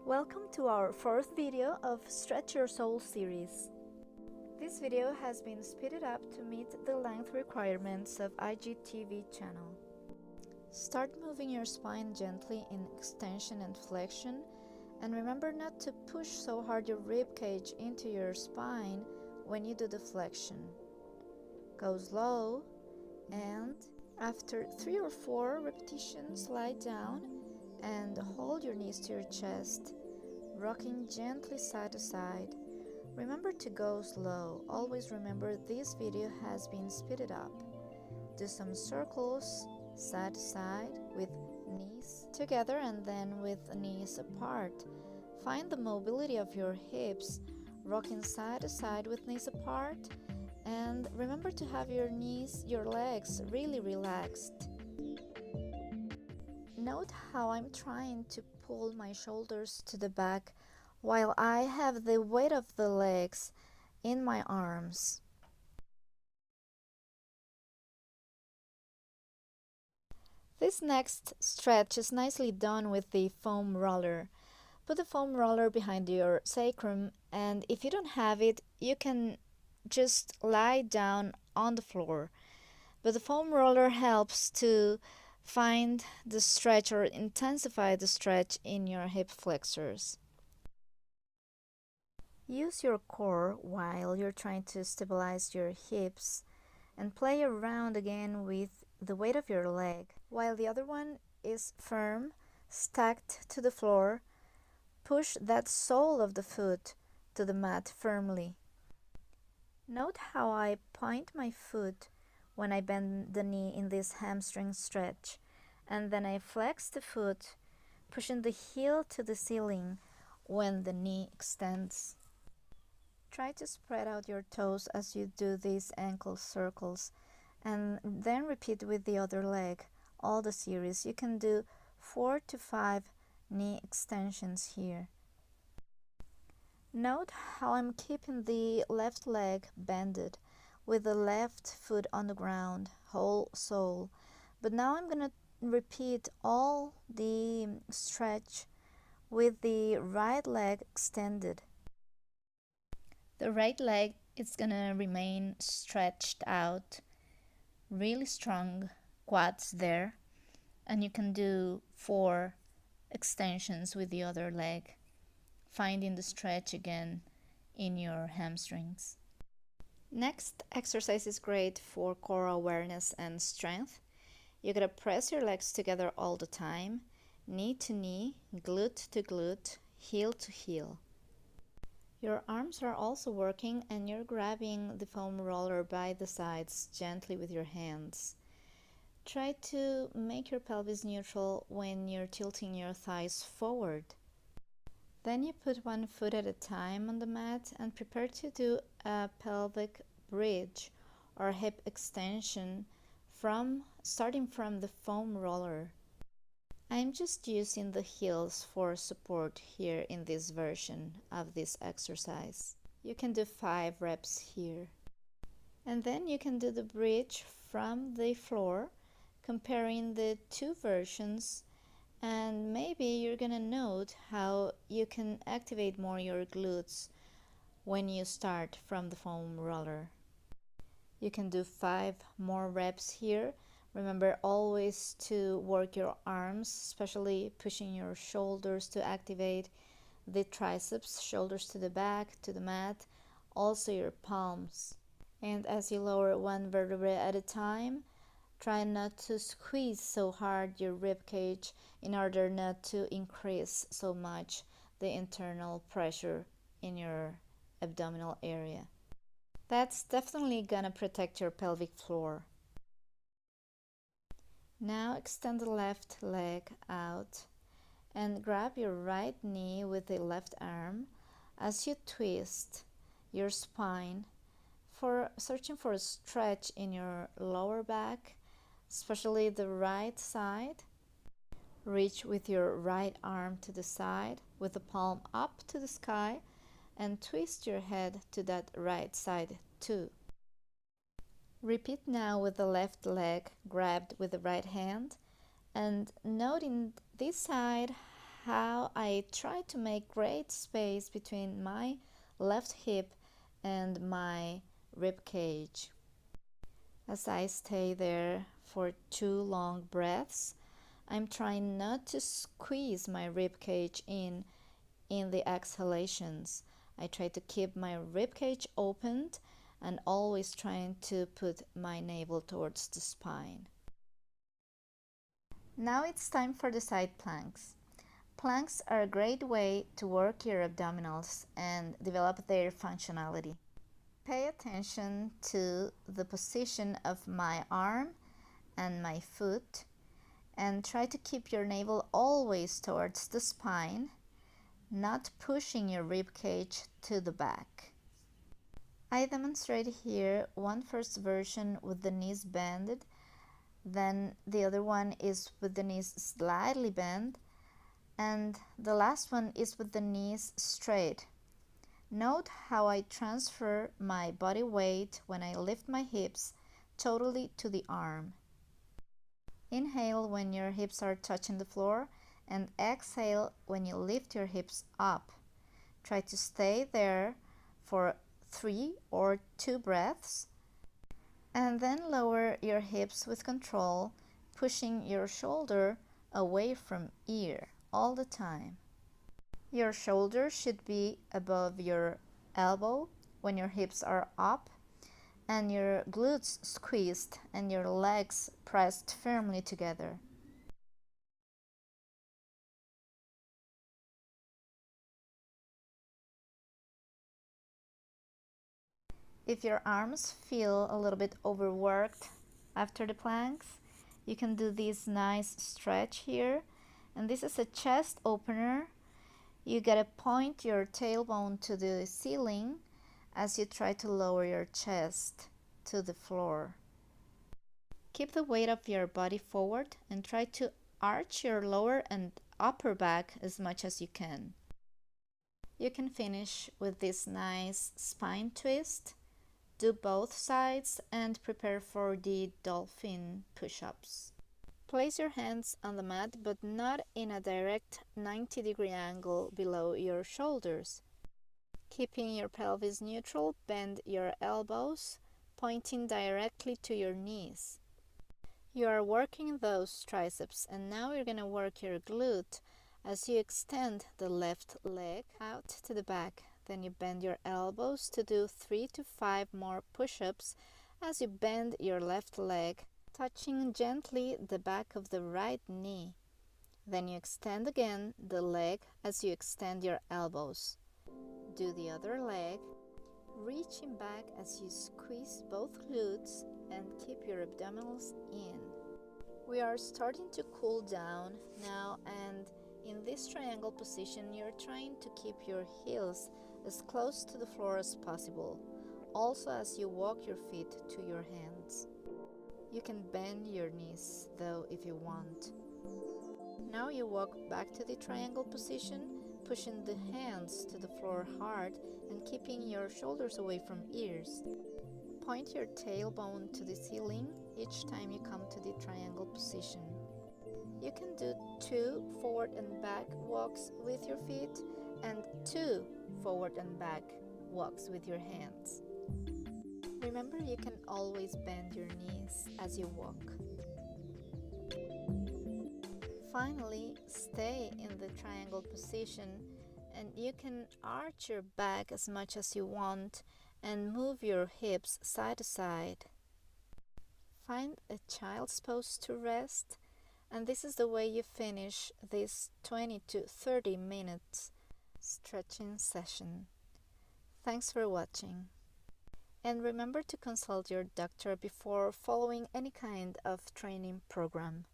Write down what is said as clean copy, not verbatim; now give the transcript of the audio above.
Welcome to our fourth video of Stretch Your Soul series. This video has been speeded up to meet the length requirements of IGTV channel. Start moving your spine gently in extension and flexion, and remember not to push so hard your rib cage into your spine when you do the flexion. Go slow, and after 3 or 4 repetitions, lie down and hold your knees to your chest, rocking gently side to side. Remember to go slow. Always remember this video has been speeded up. Do some circles side to side with knees together and then with knees apart. Find the mobility of your hips, rocking side to side with knees apart, and remember to have your legs really relaxed. Note how I'm trying to pull my shoulders to the back while I have the weight of the legs in my arms. This next stretch is nicely done with the foam roller. Put the foam roller behind your sacrum, and if you don't have it, you can just lie down on the floor. But the foam roller helps to find the stretch or intensify the stretch in your hip flexors. Use your core while you're trying to stabilize your hips and play around again with the weight of your leg. While the other one is firm, stacked to the floor, push that sole of the foot to the mat firmly. Note how I point my foot when I bend the knee in this hamstring stretch, and then I flex the foot, pushing the heel to the ceiling when the knee extends. Try to spread out your toes as you do these ankle circles, and then repeat with the other leg, all the series. You can do 4 to 5 knee extensions here. Note how I'm keeping the left leg bended with the left foot on the ground, whole sole. But now I'm gonna repeat all the stretch with the right leg extended. The right leg is gonna remain stretched out, really strong quads there, and you can do 4 extensions with the other leg, finding the stretch again in your hamstrings. Next exercise is great for core awareness and strength. You gotta press your legs together all the time, knee to knee, glute to glute, heel to heel. Your arms are also working, and you're grabbing the foam roller by the sides gently with your hands. Try to make your pelvis neutral when you're tilting your thighs forward. Then you put one foot at a time on the mat and prepare to do a pelvic bridge or hip extension starting from the foam roller. I'm just using the heels for support here in this version of this exercise. You can do 5 reps here. And then you can do the bridge from the floor, comparing the 2 versions, and maybe you're gonna note how you can activate more your glutes when you start from the foam roller. You can do 5 more reps here. Remember always to work your arms, especially pushing your shoulders to activate the triceps, shoulders to the back, to the mat, also your palms. And as you lower one vertebrae at a time, try not to squeeze so hard your rib cage in order not to increase so much the internal pressure in your abdominal area. That's definitely gonna protect your pelvic floor. Now extend the left leg out and grab your right knee with the left arm as you twist your spine, searching for a stretch in your lower back, especially the right side. Reach with your right arm to the side with the palm up to the sky and twist your head to that right side too. Repeat now with the left leg grabbed with the right hand, and noting this side how I try to make great space between my left hip and my rib cage. As I stay there for 2 long breaths, I'm trying not to squeeze my rib cage in the exhalations. I try to keep my rib cage opened and always trying to put my navel towards the spine. Now it's time for the side planks. Planks are a great way to work your abdominals and develop their functionality. Pay attention to the position of my arm and my foot, and try to keep your navel always towards the spine, not pushing your rib cage to the back. I demonstrate here one first version with the knees bended, then the other one is with the knees slightly bent, and the last one is with the knees straight. Note how I transfer my body weight when I lift my hips totally to the arm. Inhale when your hips are touching the floor, and exhale when you lift your hips up. Try to stay there for 3 or 2 breaths, and then lower your hips with control, pushing your shoulder away from ear all the time. Your shoulder should be above your elbow when your hips are up, and your glutes squeezed and your legs pressed firmly together. If your arms feel a little bit overworked after the planks, you can do this nice stretch here, and this is a chest opener. You gotta point your tailbone to the ceiling as you try to lower your chest to the floor. Keep the weight of your body forward and try to arch your lower and upper back as much as you can. You can finish with this nice spine twist. Do both sides and prepare for the dolphin push-ups. Place your hands on the mat, but not in a direct 90-degree angle below your shoulders. Keeping your pelvis neutral, bend your elbows, pointing directly to your knees. You are working those triceps, and now you're going to work your glute as you extend the left leg out to the back. Then you bend your elbows to do 3 to 5 more push-ups as you bend your left leg, touching gently the back of the right knee. Then you extend again the leg as you extend your elbows. Do the other leg, reaching back as you squeeze both glutes and keep your abdominals in. We are starting to cool down now, and in this triangle position you're trying to keep your heels as close to the floor as possible, also as you walk your feet to your hands. You can bend your knees though if you want. Now you walk back to the triangle position, pushing the hands to the floor hard and keeping your shoulders away from ears. Point your tailbone to the ceiling each time you come to the triangle position. You can do 2 forward and back walks with your feet and 2 forward and back walks with your hands. Remember, you can always bend your knees as you walk. Finally, stay in the triangle position, and you can arch your back as much as you want and move your hips side to side. Find a child's pose to rest, and this is the way you finish this 20 to 30 minutes stretching session. Thanks for watching. And remember to consult your doctor before following any kind of training program.